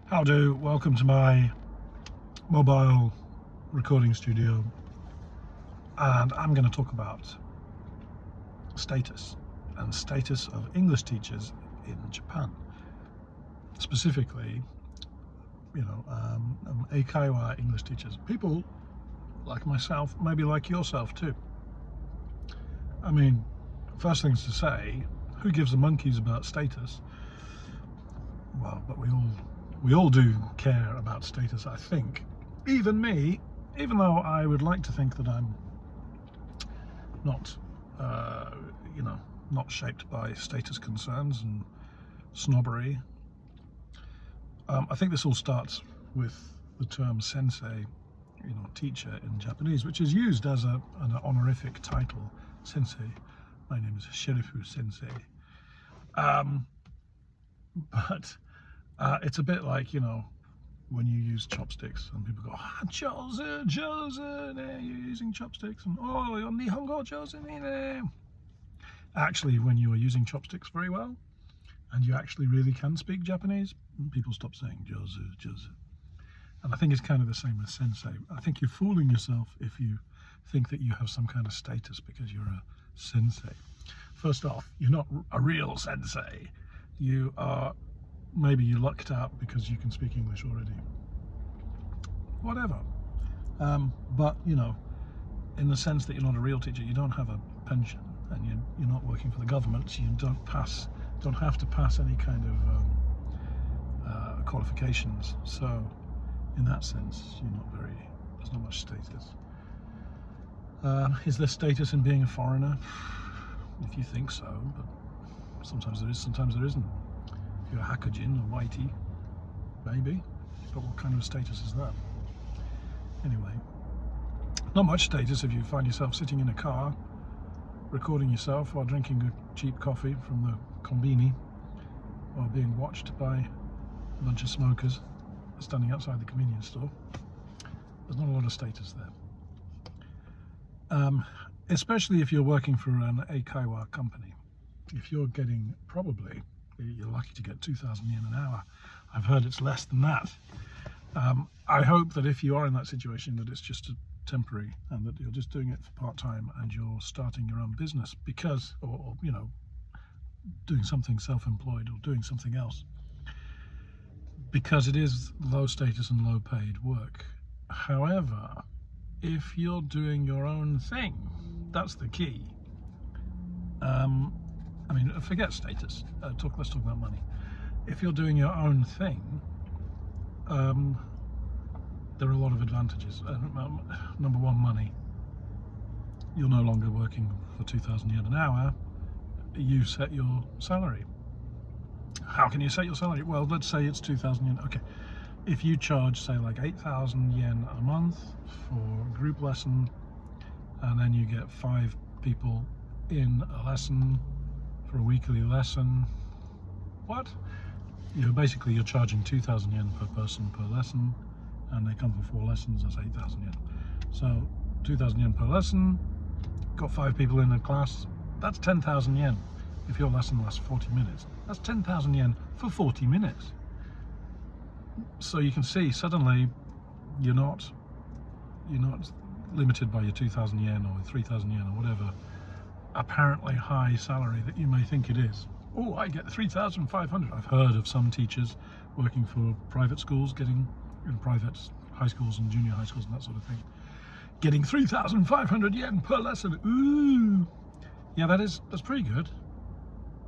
How do? Welcome to my mobile recording studio, and I'm going to talk about status and status of English teachers in Japan. Specifically, Eikaiwa English teachers, people like myself, maybe like yourself too. I mean, first things to say, who gives a monkeys about status? Well, but we all do care about status, I think. Even me, even though I would like to think that I'm not, not shaped by status concerns and snobbery. I think this all starts with the term sensei, teacher in Japanese, which is used as an honorific title. Sensei. My name is Sherifu Sensei. But it's a bit like, when you use chopsticks and people go, Josen, you're using chopsticks, and your Nihongo Josen ne. Actually, when you are using chopsticks very well, and you actually really can speak Japanese, people stop saying Josu. And I think it's kind of the same as sensei. I think you're fooling yourself if you think that you have some kind of status because you're a sensei. First off, you're not a real sensei. Maybe you lucked out because you can speak English already. Whatever. But, in the sense that you're not a real teacher, you don't have a pension, and you're not working for the government, so you don't have to pass any kind of qualifications. So, in that sense, there's not much status. Is there status in being a foreigner? If you think so, but sometimes there is, sometimes there isn't. If you're a Hakajin or Whitey, maybe, but what kind of status is that? Anyway, not much status if you find yourself sitting in a car, recording yourself while drinking a cheap coffee from the konbini, or being watched by a bunch of smokers standing outside the convenience store. There's not a lot of status there. Especially if you're working for an Eikaiwa company. If you're getting, you're lucky to get 2,000 yen an hour. I've heard it's less than that. I hope that if you are in that situation, that it's just a temporary and that you're just doing it for part-time and you're starting your own business because, or doing something self-employed or doing something else, because it is low status and low paid work. However, if you're doing your own thing, that's the key. Forget status. Let's talk about money. If you're doing your own thing, there are a lot of advantages. Number one, money. You're no longer working for 2,000 yen an hour. You set your salary. How can you set your salary? Well, let's say it's 2,000 yen. Okay. If you charge, say, like 8,000 yen a month for a group lesson, and then you get 5 people in a lesson for a weekly lesson, you're charging 2,000 yen per person per lesson, and they come for 4 lessons, that's 8,000 yen. So 2,000 yen per lesson, got 5 people in a class, that's 10,000 yen. If your lesson lasts 40 minutes, that's 10,000 yen for 40 minutes. So you can see suddenly you're not limited by your 2,000 yen or 3,000 yen or whatever apparently high salary that you may think it is. Oh, I get 3,500. I've heard of some teachers working for private schools in private high schools and junior high schools and that sort of thing, getting 3,500 yen per lesson. Ooh, yeah, that's pretty good,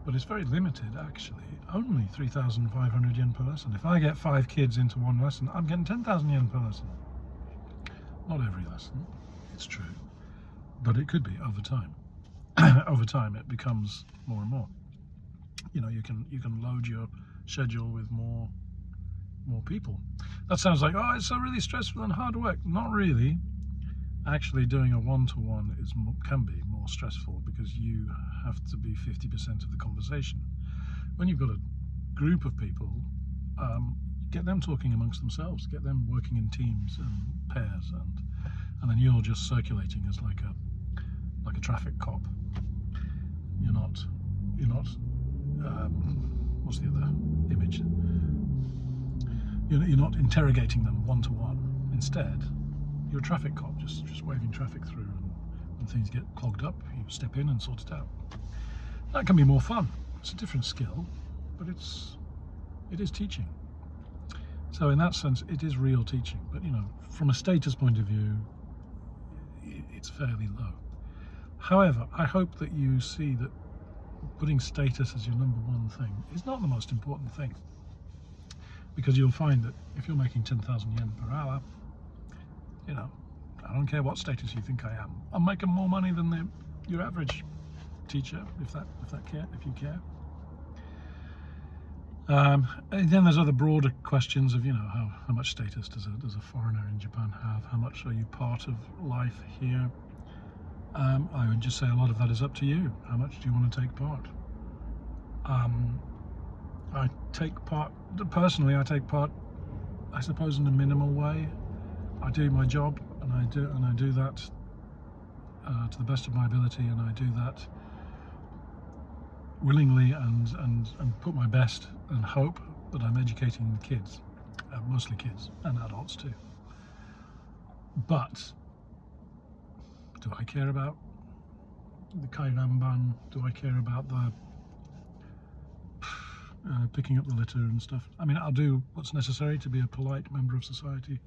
but it's very limited actually. Only 3,500 yen per lesson. If I get 5 kids into one lesson, I'm getting 10,000 yen per lesson. Not every lesson, it's true, but it could be over time. Over time, it becomes more and more. You can load your schedule with more people. That sounds like, it's so really stressful and hard work. Not really. Actually, doing a one-to-one can be more stressful because you have to be 50% of the conversation. When you've got a group of people, get them talking amongst themselves, get them working in teams and pairs, and then you're just circulating as like a traffic cop. You're not what's the other image? You're not interrogating them one-to-one. Instead, you're a traffic cop, just waving traffic through, and when things get clogged up, you step in and sort it out. That can be more fun. It's a different skill, but it is teaching. So in that sense, it is real teaching. But from a status point of view, it's fairly low. However, I hope that you see that putting status as your number one thing is not the most important thing. Because you'll find that if you're making 10,000 yen per hour, I don't care what status you think I am, I'm making more money than your average teacher, if you care. And then there's other broader questions of how much status does a foreigner in Japan have? How much are you part of life here? I would just say a lot of that is up to you. How much do you want to take part? I take part, I suppose, in a minimal way. I do my job, and I do that to the best of my ability, and I do that willingly and put my best and hope that I'm educating kids, mostly kids and adults too. But do I care about the kairamban? Do I care about the picking up the litter and stuff? I mean, I'll do what's necessary to be a polite member of society,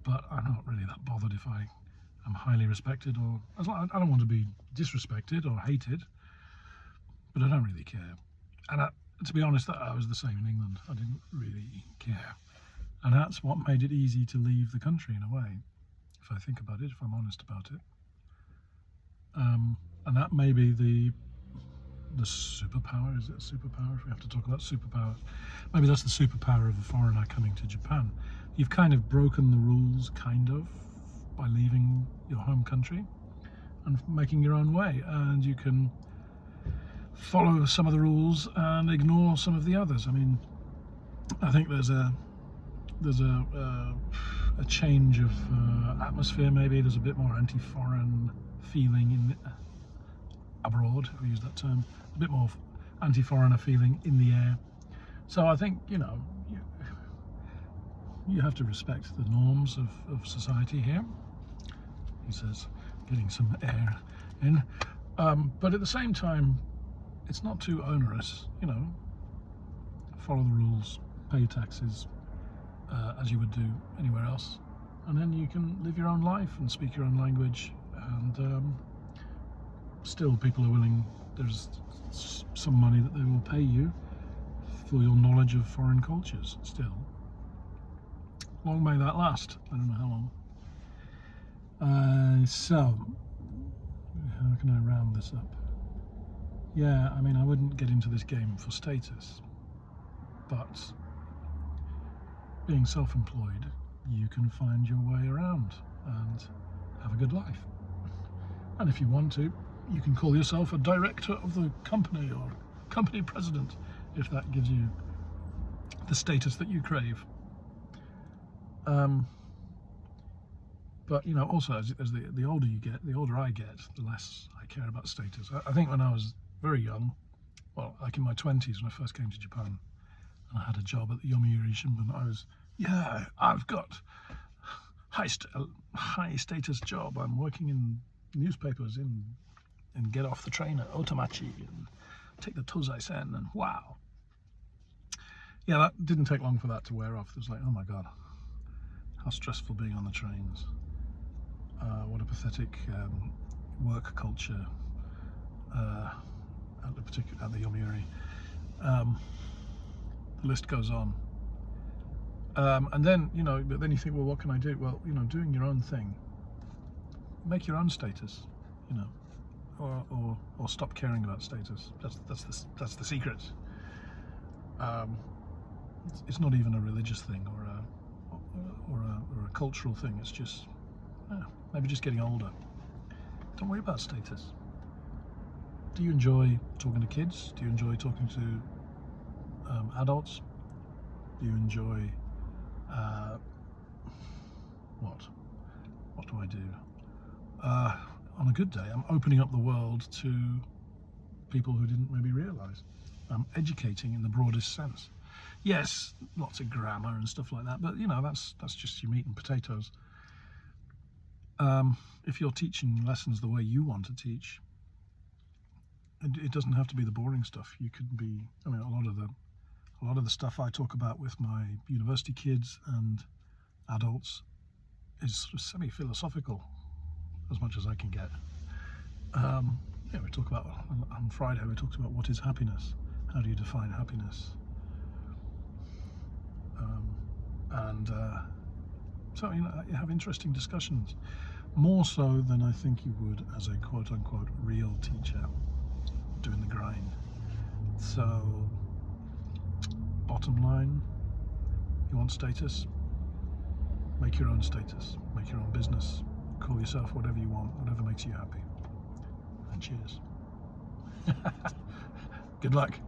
but I'm not really that bothered if I am highly respected, or I don't want to be disrespected or hated, but I don't really care. And to be honest, I was the same in England. I didn't really care, and that's what made it easy to leave the country in a way, if I think about it, if I'm honest about it. And that may be the superpower. Is it a superpower? If we have to talk about superpowers, maybe that's the superpower of a foreigner coming to Japan. You've kind of broken the rules, by leaving your home country and making your own way, and you can follow some of the rules and ignore some of the others. I mean, I think there's a change of atmosphere. Maybe there's a bit more anti-foreign feeling abroad, if we use that term, a bit more anti-foreigner feeling in the air. So I think you have to respect the norms of society here, he says, getting some air in, but at the same time it's not too onerous. Follow the rules, pay taxes as you would do anywhere else, and then you can live your own life and speak your own language, and still people are willing, there's some money that they will pay you for your knowledge of foreign cultures still. Long may that last. I don't know how long. So how can I round this up? Yeah, I mean, I wouldn't get into this game for status, but being self-employed, you can find your way around and have a good life. And if you want to, you can call yourself a director of the company or company president, if that gives you the status that you crave. But also as the older you get, the older I get, the less I care about status. I think when I was very young, well, like in my 20s when I first came to Japan, and I had a job at the Yomiuri Shimbun, I've got high status job. I'm working in newspapers and get off the train at Otamachi and take the Tozai-sen, and wow. Yeah, that didn't take long for that to wear off. It was like, oh my god, how stressful being on the trains. What a pathetic work culture at the Yomiuri. The list goes on. And then, but then you think, well, what can I do? Well, doing your own thing. Make your own status, or stop caring about status. That's the secret. It's not even a religious thing or a cultural thing. It's just maybe just getting older. Don't worry about status. Do you enjoy talking to kids? Do you enjoy talking to adults? Do you enjoy what do I do? On a good day, I'm opening up the world to people who didn't maybe realise. I'm educating in the broadest sense. Yes, lots of grammar and stuff like that, but you know, that's just your meat and potatoes. If you're teaching lessons the way you want to teach, it doesn't have to be the boring stuff. You could be, I mean, a lot of the stuff I talk about with my university kids and adults is sort of semi-philosophical, as much as I can get. Yeah, we talk about, on Friday we talked about what is happiness. How do you define happiness? So you know, you have interesting discussions, more so than I think you would as a quote-unquote real teacher doing the grind. So, bottom line, you want status? Make your own status, make your own business, call yourself whatever you want, whatever makes you happy. And cheers. Good luck.